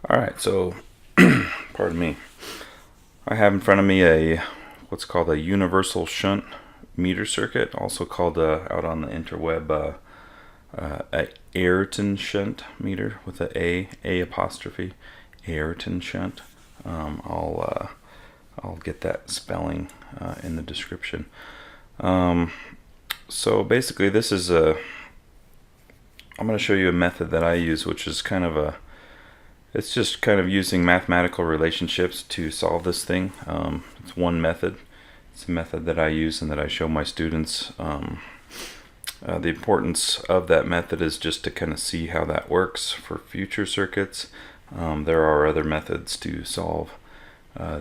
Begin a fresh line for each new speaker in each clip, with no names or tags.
Alright, so pardon me. I have in front of me a what's called a universal shunt meter circuit, also called out on the interweb a Ayrton shunt meter with a apostrophe, Ayrton shunt. I'll get that spelling in the description. So basically, this is I'm going to show you a method that I use, which is it's just kind of using mathematical relationships to solve this thing. It's one method. It's a method that I use and that I show my students. The importance of that method is just to kind of see how that works for future circuits. There are other methods to solve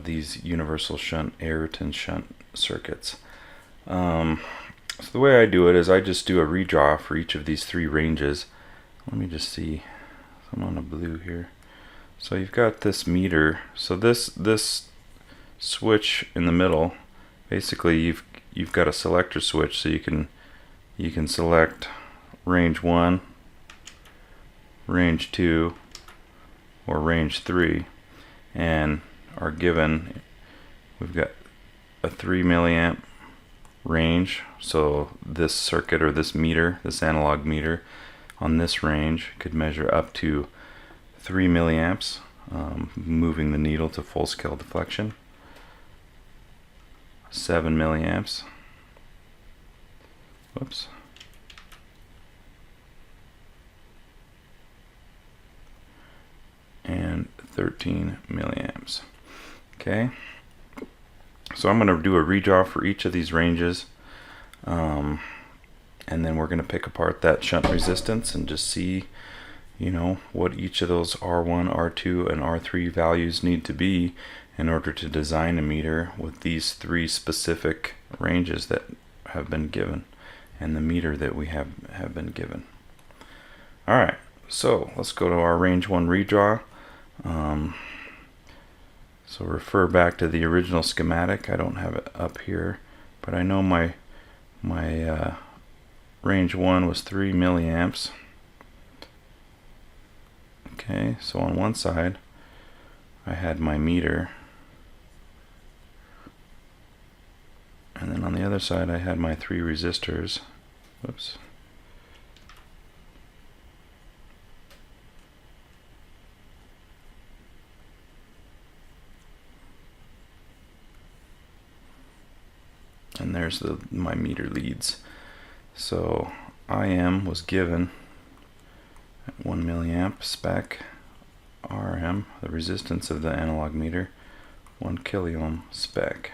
these universal shunt, Ayrton shunt circuits. So the way I do it is I just do a redraw for each of these three ranges. Let me just see. I'm on a blue here. So you've got this meter. So this switch in the middle, basically you've got a selector switch, so you can select range 1, range 2, or range 3, and are given, we've got a 3 milliamp range. So this circuit, or this meter, this analog meter on this range could measure up to 3 milliamps, moving the needle to full scale deflection. 7 milliamps. Whoops. And 13 milliamps. Okay. So I'm going to do a redraw for each of these ranges. And then we're going to pick apart that shunt resistance and just see, what each of those R1, R2, and R3 values need to be in order to design a meter with these three specific ranges that have been given and the meter that we have been given. Alright, so let's go to our range 1 redraw. So refer back to the original schematic. I don't have it up here, but I know my range 1 was 3 milliamps. Okay, so on one side I had my meter, and then on the other side I had my 3 resistors. Whoops. And there's my meter leads. So IM was given at 1 milliamp spec, RM, the resistance of the analog meter, 1 kiloohm spec.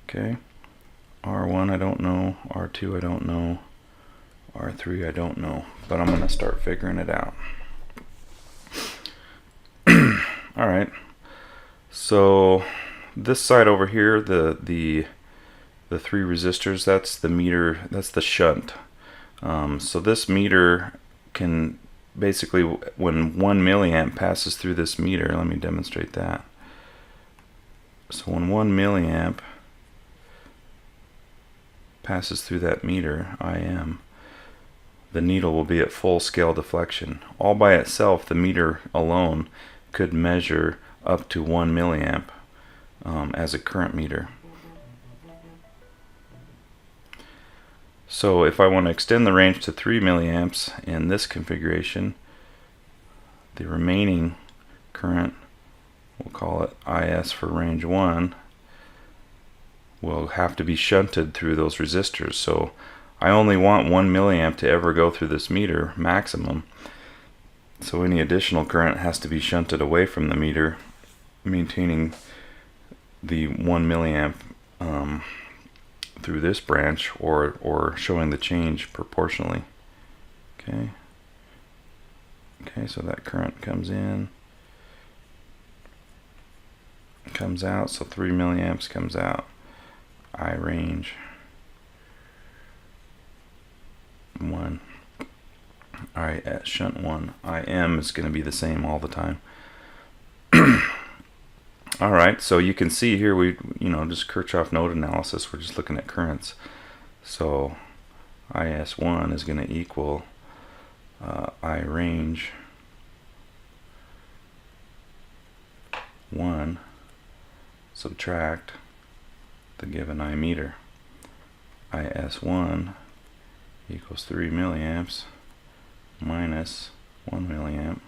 Okay, R1 I don't know, R2 I don't know, R3 I don't know, but I'm going to start figuring it out. Alright, so this side over here, the 3 resistors, that's the meter, that's the shunt. So this meter can basically, when 1 milliamp passes through this meter, let me demonstrate that. So when 1 milliamp passes through that meter, IM, the needle will be at full scale deflection. All by itself, the meter alone could measure up to 1 milliamp as a current meter. So if I want to extend the range to 3 milliamps in this configuration, the remaining current, we'll call it IS for range 1, will have to be shunted through those resistors. So I only want 1 milliamp to ever go through this meter maximum. So any additional current has to be shunted away from the meter, maintaining the 1 milliamp through this branch, or showing the change proportionally. Okay, so that current comes in, comes out, so 3 milliamps comes out. I range 1. Alright, at shunt 1, IM is going to be the same all the time. Alright, so you can see here just Kirchhoff node analysis, we're just looking at currents. So IS1 is going to equal I range 1 subtract the given I meter. IS1 equals 3 milliamps minus 1 milliamp.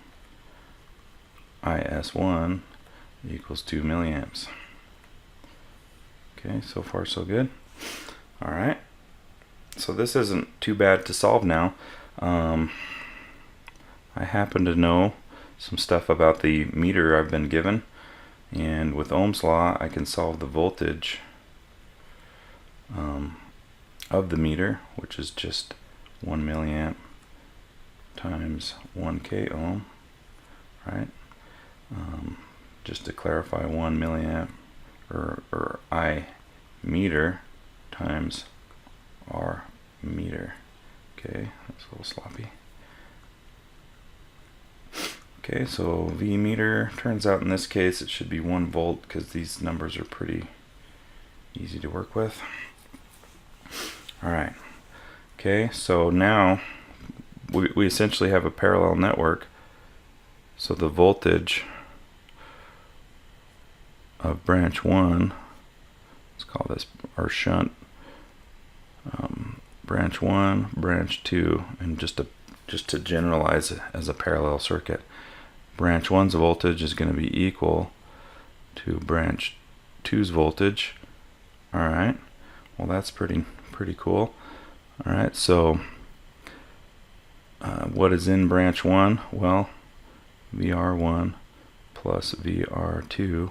IS1 equals 2 milliamps. Okay, so far so good. Alright, so this isn't too bad to solve now. I happen to know some stuff about the meter I've been given, and with Ohm's law I can solve the voltage of the meter, which is just 1 milliamp times 1k ohm, right? Just to clarify, 1 milliamp or I meter times R meter. Okay, that's a little sloppy. Okay, so V meter, turns out in this case it should be 1 volt because these numbers are pretty easy to work with. Alright, okay, so now we essentially have a parallel network. So the voltage of branch 1, let's call this our shunt, branch 1, branch 2, and just to generalize it as a parallel circuit, branch 1's voltage is going to be equal to branch 2's voltage. Alright, well that's pretty cool. Alright, so what is in branch 1? Well, VR1 plus VR2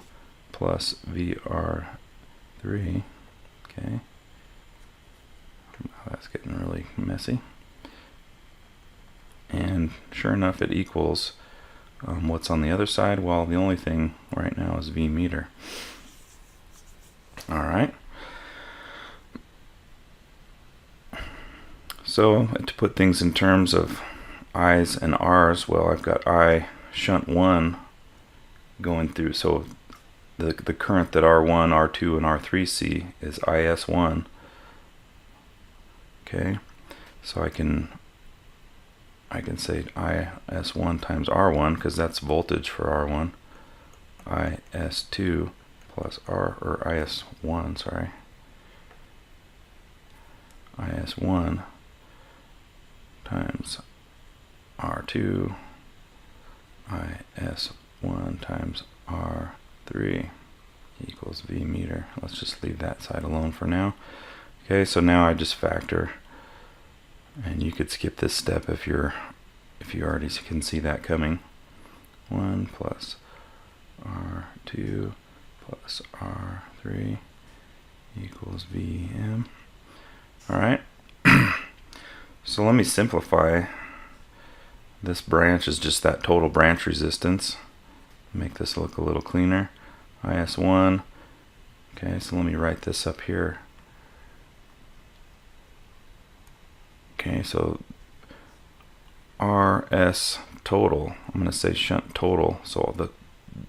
plus VR3. Okay, that's getting really messy. And sure enough, it equals what's on the other side. Well, the only thing right now is V meter. Alright. So to put things in terms of I's and R's, well, I've got I shunt 1 going through, so the current that R1, R2, and R3 see is IS1. Okay, so I can say IS1 times R1 because that's voltage for R1. IS2 plus IS1, sorry. IS1 times R2, IS1 times R3 equals V meter. Let's just leave that side alone for now. Okay, so now I just factor, and you could skip this step if you already can see that coming. 1 plus R2 plus R3 equals Vm. Alright, so let me simplify. This branch is just that total branch resistance. Make this look a little cleaner. IS1. Okay, so let me write this up here. Okay, so RS total, I'm going to say shunt total, so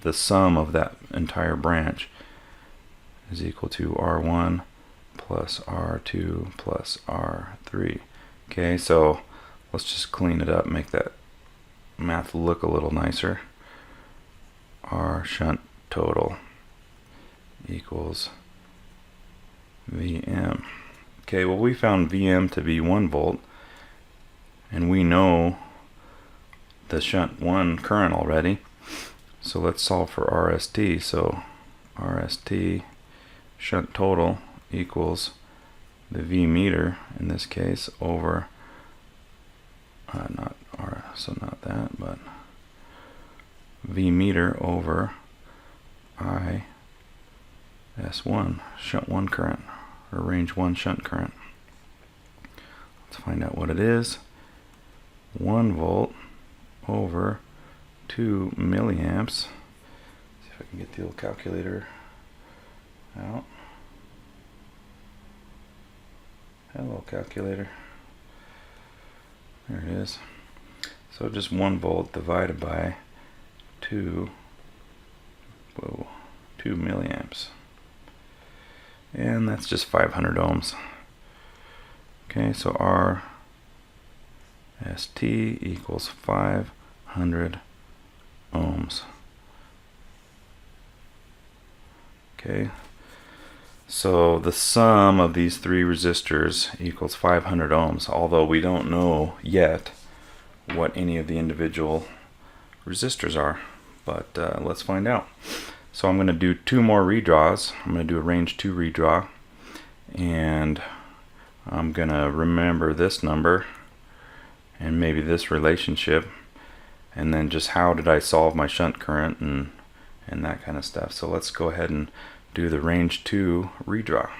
the sum of that entire branch is equal to R1 plus R2 plus R3. Okay, so let's just clean it up, make that math look a little nicer. R shunt total equals Vm. Okay, well, we found Vm to be 1 volt, and we know the shunt 1 current already, so let's solve for RST. So RST shunt total equals the V meter in this case over not that, but V meter over IS1 shunt 1 current, or range 1 shunt current. Let's find out what it is. 1 volt over 2 milliamps. See if I can get the old calculator out. Hello, calculator. There it is. So just 1 volt divided by 2 milliamps. And that's just 500 ohms. Okay, so RST equals 500 ohms. Okay, so the sum of these three resistors equals 500 ohms, although we don't know yet what any of the individual resistors are, but let's find out. So I'm going to do two more redraws. I'm going to do a range 2 redraw, and I'm going to remember this number and maybe this relationship, and then just how did I solve my shunt current and that kind of stuff. So let's go ahead and do the range 2 redraw.